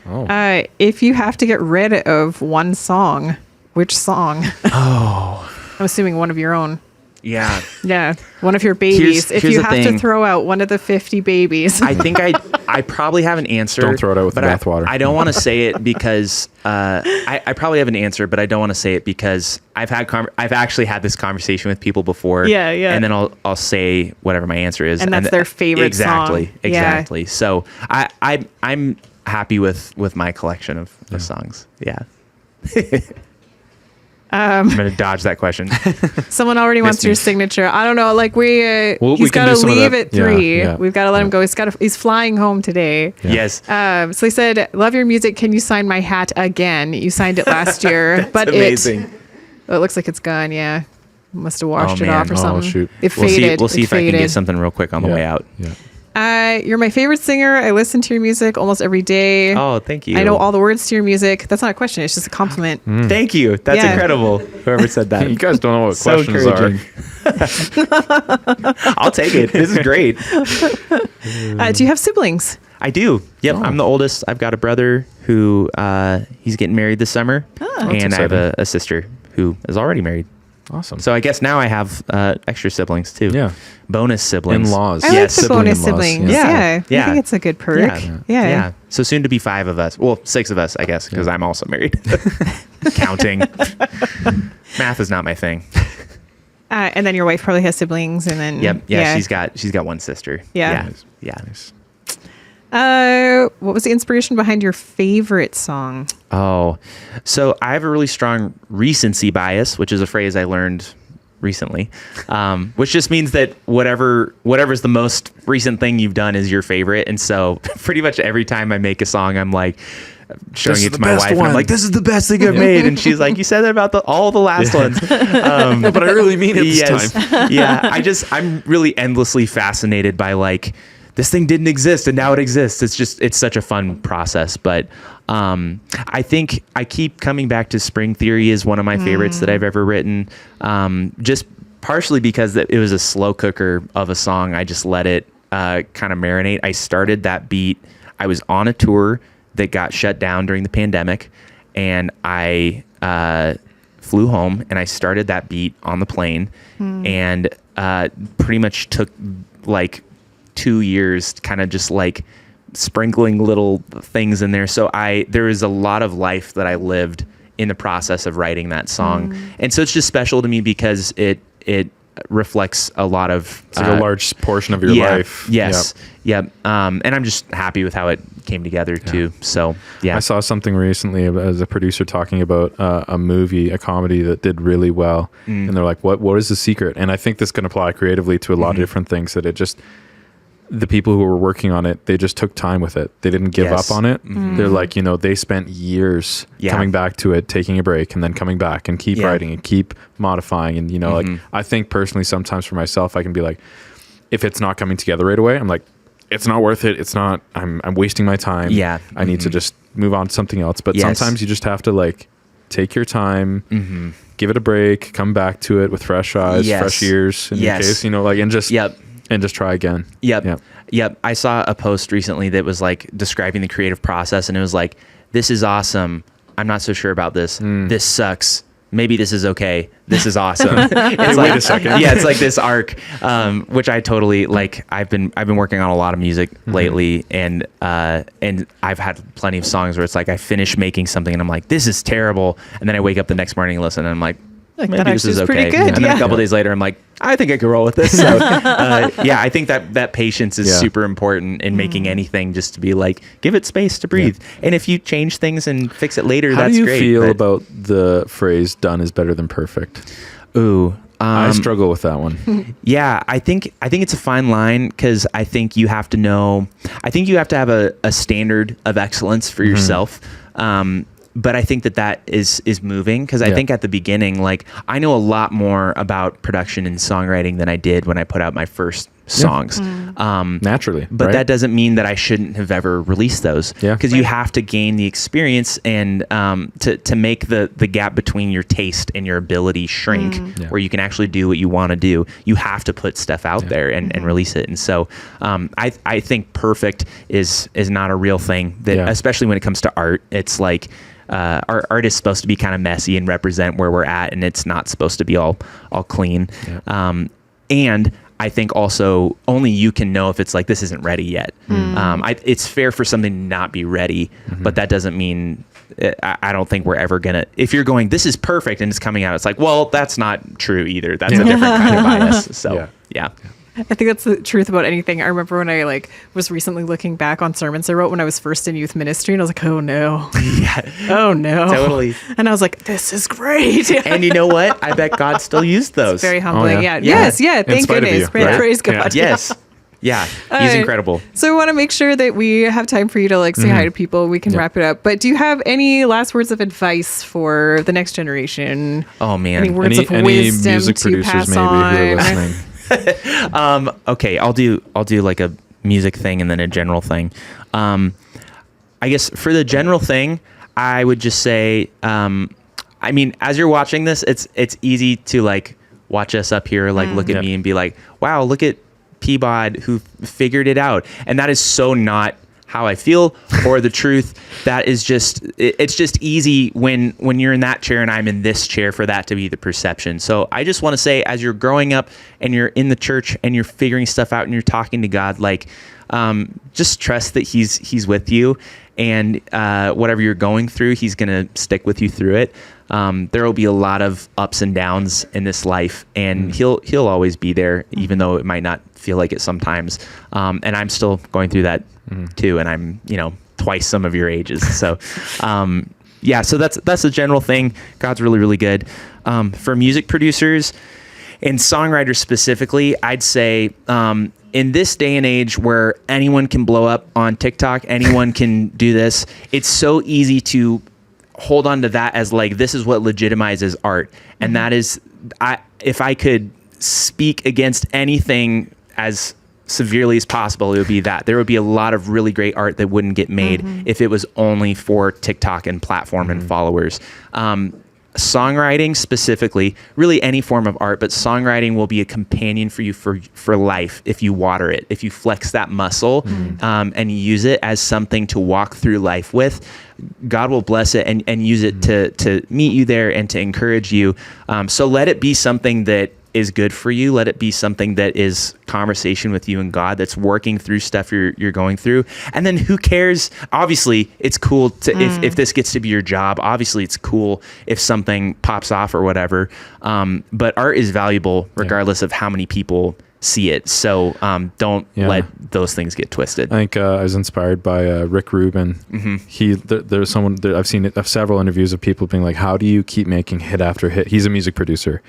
Oh. If you have to get rid of one song, which song? I'm assuming one of your own. Yeah. Yeah, one of your babies. If here's you the have thing. to throw out one of the 50 babies. I think I probably have an answer. Don't throw it out with the but bathwater. I don't want to say it because I probably have an answer, but I don't want to say it because I've actually had this conversation with people before. Yeah, yeah. And then I'll say whatever my answer is, And that's their favorite song. Exactly. So I'm happy with my collection of songs. Yeah. I'm gonna dodge that question. Someone already wants Missed me. your signature. I don't know. Like we he's can got do to some of leave that. at 3. Yeah, yeah. We've got to let him go. He's flying home today. Yeah. Yes. So he said, "Love your music. Can you sign my hat again? You signed it last year, but amazing. it looks like it's gone. Yeah, must have washed Oh, it man. off or Oh, something. shoot. It We'll faded. see. We'll see It if I can faded. get something real quick on the way out. Yeah. You're my favorite singer. I listen to your music almost every day. Oh, thank you. I know all the words to your music. That's not a question. It's just a compliment. Thank you. That's Yeah. incredible. Whoever said that. You guys don't know what So questions are. encouraging. I'll take it. This is great. Do you have siblings? I do. Yep. Oh. I'm the oldest. I've got a brother who he's getting married this summer, and I have a sister who is already married. Awesome. So I guess now I have extra siblings too. Yeah. Bonus siblings. In-laws. I Yes. like the Sibling bonus in-laws, siblings. yeah. Yeah. Yeah. I think it's a good perk. Yeah. Yeah. So soon to be 5 of us. Well, 6 of us, I guess, because I'm also married. Counting. Math is not my thing. And then your wife probably has siblings, and then Yep. Yeah. She's got one sister. Yeah. Yeah. Nice. What was the inspiration behind your favorite song? Oh, so I have a really strong recency bias, which is a phrase I learned recently, which just means that whatever's the most recent thing you've done is your favorite. And so pretty much every time I make a song, I'm like, showing it to my wife. And I'm like, this is the best thing I've made. And she's like, you said that about all the last ones. No, but I really mean it this time. Yeah. I'm really endlessly fascinated by like, this thing didn't exist and now it exists. It's such a fun process. But I think I keep coming back to Spring Theory is one of my favorites that I've ever written. Just partially because it was a slow cooker of a song. I just let it kind of marinate. I started that beat. I was on a tour that got shut down during the pandemic, and I flew home and I started that beat on the plane, and pretty much took like 2 years kind of just like sprinkling little things in there. So there is a lot of life that I lived in the process of writing that song. And so it's just special to me because it reflects a lot of it's like a large portion of your life. Yes. Yep. And I'm just happy with how it came together too. So yeah. I saw something recently as a producer talking about a comedy that did really well. And they're like, what is the secret? And I think this can apply creatively to a lot of different things, that the people who were working on it, they just took time with it. They didn't give up on it. They're like, they spent years coming back to it, taking a break, and then coming back and keep writing and keep modifying. And, like, I think personally, sometimes for myself, I can be like, if it's not coming together right away, I'm like, it's not worth it. It's not, I'm wasting my time. Yeah. I need to just move on to something else. But sometimes you just have to like take your time, give it a break, come back to it with fresh eyes, fresh ears in your case, and just, and just try again. Yep. I saw a post recently that was like describing the creative process, and it was like, this is awesome. I'm not so sure about this. This sucks. Maybe this is okay. This is awesome. It's wait a second. Yeah, it's like this arc, which I totally like. I've been working on a lot of music lately, and I've had plenty of songs where it's like I finish making something and I'm like, this is terrible, and then I wake up the next morning and listen, and I'm like, maybe this is okay. Pretty good. And then a couple days later, I'm like, I think I could roll with this. So I think that patience is super important in making anything, just to be like, give it space to breathe. And if you change things and fix it later, that's great. How do you feel about the phrase "done is better than perfect"? Ooh, I struggle with that one. Yeah, I think it's a fine line, because I think you have to know. I think you have to have a standard of excellence for yourself. But I think that is moving, because I think at the beginning, like, I know a lot more about production and songwriting than I did when I put out my first songs. Naturally. But that doesn't mean that I shouldn't have ever released those. Because you have to gain the experience, and to make the gap between your taste and your ability shrink, where you can actually do what you want to do, you have to put stuff out there and release it. And so I think perfect is not a real thing, that especially when it comes to art. It's like, our art is supposed to be kind of messy and represent where we're at, and it's not supposed to be all clean. And I think also only you can know if it's like, this isn't ready yet. It's fair for something to not be ready, but that doesn't mean, I don't think we're ever gonna, if you're going, this is perfect and it's coming out, it's like, well, that's not true either. That's a different kind of bias. So yeah. I think that's the truth about anything. I remember when I was recently looking back on sermons I wrote when I was first in youth ministry, and I was like, oh no. Oh no. Totally. And I was like, this is great. And you know what? I bet God still used those. It's very humbling. Yes. Thank goodness. Praise God. Yes. Yeah. He's incredible. So I want to make sure that we have time for you to say hi to people. We can wrap it up. But do you have any last words of advice for the next generation? Oh man. Any words of wisdom music to producers pass maybe on? who are listening? Okay, I'll do like a music thing and then a general thing. I guess for the general thing, I would just say, I mean, as you're watching this, it's easy to like watch us up here, like look at me and be like, wow, look at Peabod who figured it out. And that is so not how I feel or the truth. That is just, it's just easy when you're in that chair and I'm in this chair for that to be the perception. So I just want to say, as you're growing up and you're in the church and you're figuring stuff out and you're talking to God, like, just trust that he's with you, and whatever you're going through, he's going to stick with you through it. There will be a lot of ups and downs in this life, and he'll always be there, even though it might not feel like it sometimes. And I'm still going through that too. And I'm, twice some of your ages. So, so that's a general thing. God's really, really good. For music producers, in songwriters specifically, I'd say in this day and age where anyone can blow up on TikTok, anyone can do this, it's so easy to hold on to that as like, this is what legitimizes art. And that is, if I could speak against anything as severely as possible, it would be that there would be a lot of really great art that wouldn't get made if it was only for TikTok and platform and followers. Songwriting specifically, really any form of art, but songwriting will be a companion for you for life if you water it, if you flex that muscle and use it as something to walk through life with. God will bless it and use it to meet you there and to encourage you. So let it be something that is good for you. Let it be something that is conversation with you and God, that's working through stuff you're going through. And then who cares? Obviously, it's cool to if this gets to be your job. Obviously, it's cool if something pops off or whatever. But art is valuable regardless of how many people see it. So don't let those things get twisted. I think I was inspired by Rick Rubin. There's someone that I've seen several interviews of people being like, how do you keep making hit after hit? He's a music producer.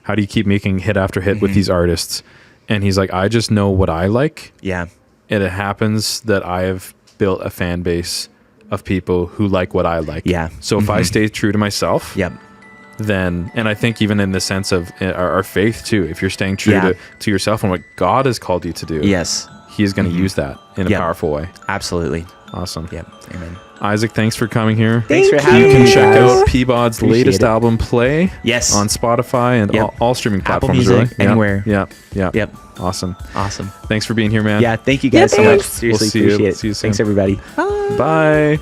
How do you keep making hit after hit with these artists? And he's like, I just know what I like. Yeah. And it happens that I have built a fan base of people who like what I like. Yeah. So if I stay true to myself, then, and I think even in the sense of our faith too, if you're staying true to yourself and what God has called you to do, He's going to use that in a powerful way. Absolutely. Awesome. Yep. Amen. Isaac, thanks for coming here. Thanks for having me. You can check out Peabod's latest album, Play, on Spotify and all streaming platforms. Apple Music, really. anywhere. Yep. Awesome. Thanks for being here, man. Yeah, thank you guys so much. Seriously, We'll appreciate it. See you soon. Thanks, everybody. Bye.